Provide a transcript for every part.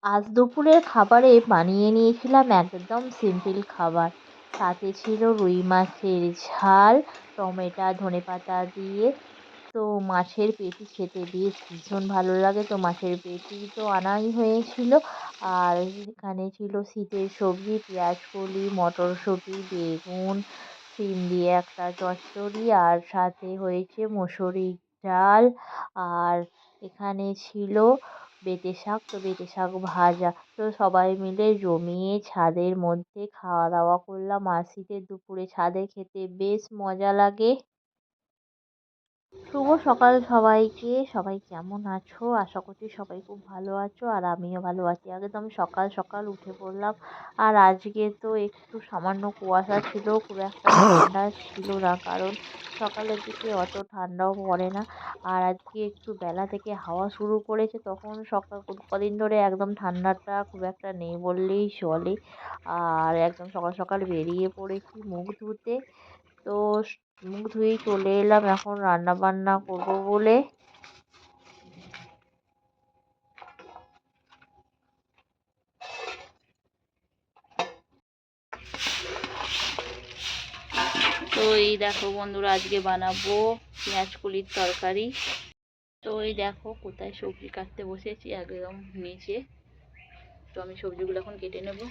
আজ দুপুরের খাবারে বানিয়ে নিয়েছিলাম একদম সিম্পল খাবার। সাথে ছিল রুই মাছের ঝাল, টমেটো ধনেপাতা দিয়ে। তো মাছের পেটি খেতে বেশ ভীষণ ভালো লাগে, তো মাছের পেটি তো আনাই হয়েছিল। আর এখানে ছিল শীতের সবজি, পেঁয়াজকলি, মটরশুঁটি, বেগুন, শিম দিয়ে একটা চচ্চড়ি, আর সাথে হয়েছে মুসুরির ডাল। আর এখানে ছিল বেঁটে শাক, তো বেঁটে শাক ভাজা। তো সবাই মিলে জমিয়ে ছাদের মধ্যে খাওয়া দাওয়া করলাম। আর শীতের দুপুরে ছাদে খেতে বেশ মজা লাগে। শুভ সকাল সবাইকে। সবাই কেমন আছো? আশা করছি সবাই খুব ভালো আছো, আর আমিও ভালো আছি। একদম সকাল সকাল উঠে পড়লাম। আর আজকে তো একটু সামান্য কুয়াশা ছিল, খুব একটা ঠান্ডা ছিল না, কারণ সকালের দিকে অত ঠান্ডাও পড়ে না। আর আজকে একটু বেলা থেকে হাওয়া শুরু করেছে, তখন সকাল কদিন ধরে একদম ঠান্ডাটা খুব একটা নেই বললেই চলে। আর একদম সকাল সকাল বেরিয়ে পড়েছি মুখ ধুতে। তো মুখ ধুয়েই চলে এলাম এখন রান্না বান্না করবো বলে। তো এই দেখো বন্ধুরা, আজকে বানাবো পেঁয়াজ কলির তরকারি। তো এই দেখো কোথায় সবজি কাটতে বসেছি, একদম নিচে। তো আমি সবজিগুলো এখন কেটে নেব।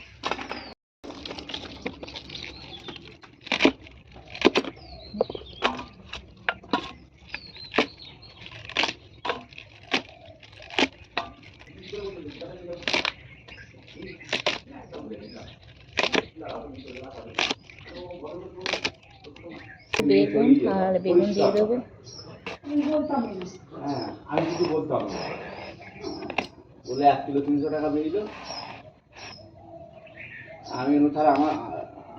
বেগুন আর বেগুন দিয়ে দেবো। হ্যাঁ, আমি কিছু বলতাম না, বলে 1 কিলো 300 টাকা বেরিয়েছিল। আমি তাহলে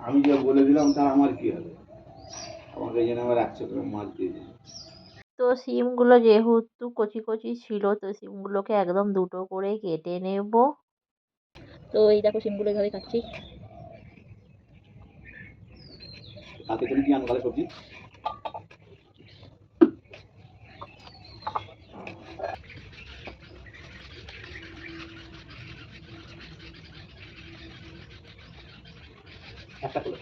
আমি যে বলে দিলাম তাহলে আমার কি হবে, আমাকে এই জন্য আবার 100 গ্রাম মাছ দিয়ে দিল। তো সিমগুলো যেহেতু কচি কচি ছিল, তো সিমগুলোকে একদম দুটো করে কেটে নেব। তো এই দেখো সিমগুলো এইভাবে কাটছি। কালকে তুমি কি আনো তাহলে সবজি? একটা করে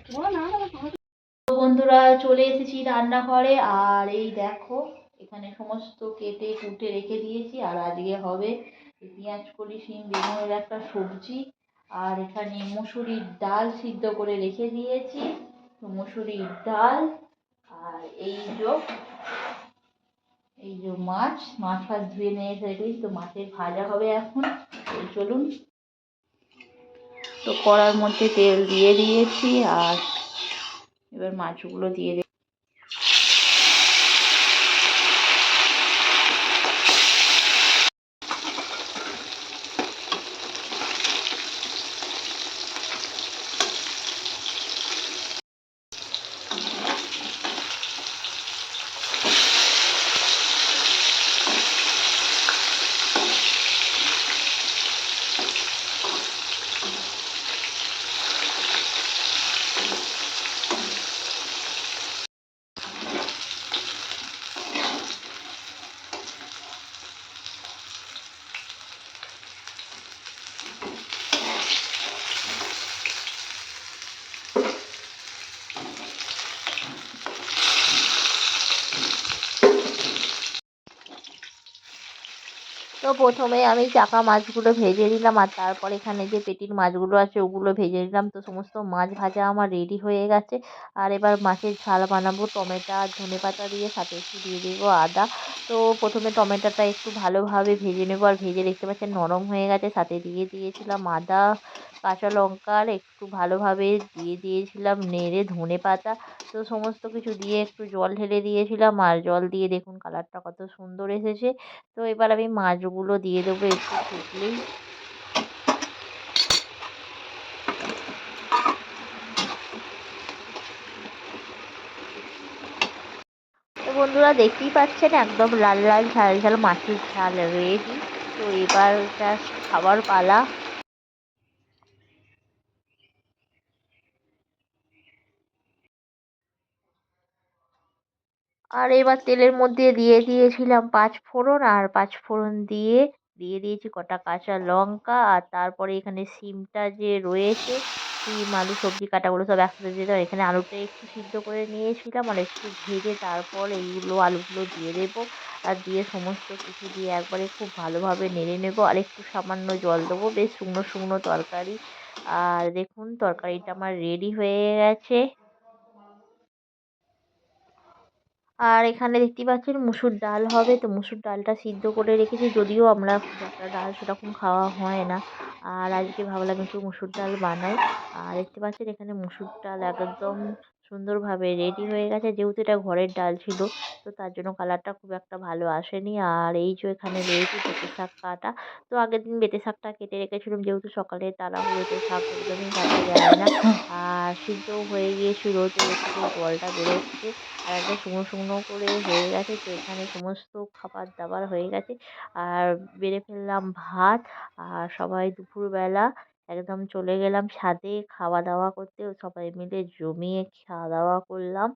তো বন্ধুরা, চলে এসেছি রান্নাঘরে। আর এই দেখো এখানে সমস্ত কেটে কুটে রেখে দিয়েছি। আর আজকে হবে পেঁয়াজ কলি শিম বেগুনের একটা সবজি। আর এখানে মুসুরির ডাল সিদ্ধ করে রেখে দিয়েছি, তো মুসুরির ডাল। আর এই যে মাছ ফাছ ধুয়ে নিয়ে রেখেছি, তো মাছের ভাজা হবে এখন। তো চলুন। তো কড়ার মধ্যে তেল দিয়ে দিয়েছি, আর এবার মাছগুলো দিয়ে তো প্রথমে আমি চাকা মাছগুলো ভেজে নিলাম, আর তারপর এখানে যে পেটির মাছগুলো আছে ওগুলো ভেজে নিলাম। তো সমস্ত মাছ ভাজা আমার রেডি হয়ে গেছে। আর এবার মাছের ঝাল বানাবো টমেটো আর ধনেপাতা দিয়ে, সাথে একটু দিয়ে দেবো আদা। তো প্রথমে টমেটোটা একটু ভালোভাবে ভেজে নেবো, আর ভেজে দেখতে পাচ্ছেন নরম হয়ে গেছে। সাথে দিয়ে দিয়েছিলাম আদা, কাঁচা লঙ্কা, আর একটু ভালোভাবে দিয়ে দিয়েছিলাম নেড়ে ধনেপাতা। তো সমস্ত কিছু দিয়ে একটু জল ঢেলে দিয়েছিলাম, আর জল দিয়ে দেখুন কালারটা কত সুন্দর এসেছে। তো এবার আমি মাছগুলো দিয়ে দেবো একটু ফুটলেই। তো বন্ধুরা, দেখতেই পাচ্ছেন একদম লাল লাল ঝাল ঝাল মাছের ঝাল রেডি। তো এবার জাস্ট খাবার পালা। আর এবার তেলের মধ্যে দিয়ে দিয়েছিলাম 5 ফোড়ন, আর 5 ফোড়ন দিয়ে দিয়ে দিয়েছি কটা কাঁচা লঙ্কা, আর তারপরে এখানে সিমটা যে রয়েছে, সিম আলু সবজি কাটাগুলো সব একসাথে দিয়ে দেবো। এখানে আলুটা একটু সিদ্ধ করে নিয়েছিলাম, আর একটু ভেজে তারপর এইগুলো আলুগুলো দিয়ে দেবো। আর দিয়ে সমস্ত কিছু দিয়ে একবারে খুব ভালোভাবে নেড়ে নেবো, আর একটু সামান্য জল দেবো। বেশ শুকনো শুকনো তরকারি। আর দেখুন তরকারিটা আমার রেডি হয়ে গেছে। আর এখানে দেখতেই পাচ্ছেন মুসুর ডাল হবে, তো মুসুর ডালটা সিদ্ধ করে রেখেছি, যদিও আমরা খুব একটা ডাল সেরকম খাওয়া হয় না। আর আজকে ভাবলাম একটু মুসুর ডাল বানাই। আর দেখতে পাচ্ছেন এখানে মুসুর ডাল একদম সুন্দরভাবে রেডি হয়ে গেছে, যেহেতু এটা ঘরের ডাল ছিল, তো তার জন্য কালারটা খুব একটা ভালো আসেনি। আর এই যে এখানে রয়েছে পেঁপে শাক কাটা। তো আগের দিন পেঁপে শাকটা কেটে রেখেছিলাম, যেহেতু সকালে তাড়াহুড়োতে শাক একদমই কাটা যায় না। আর সিদ্ধও হয়ে গিয়েছিল, তো এর থেকে জলটা বেরোচ্ছে। আর একদম শুকনো শুকনো করে হয়ে গেছে, তো এখানে সমস্ত খাবার দাবার হয়ে গেছে। আর বেড়ে ফেললাম ভাত। আর সবাই দুপুরবেলা একদম চলে গেলাম ছাদে খাওয়া দাওয়া করতে, ও সবাই মিলে জমিয়ে খাওয়া দাওয়া করলাম।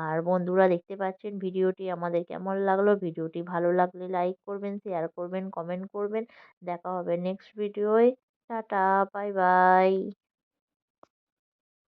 আর বন্ধুরা দেখতে পাচ্ছেন ভিডিওটি আমাদের কেমন লাগলো। ভিডিওটি ভালো লাগলে লাইক করবেন, শেয়ার করবেন, কমেন্ট করবেন। দেখা হবে নেক্সট ভিডিওয়। Tata, bye by.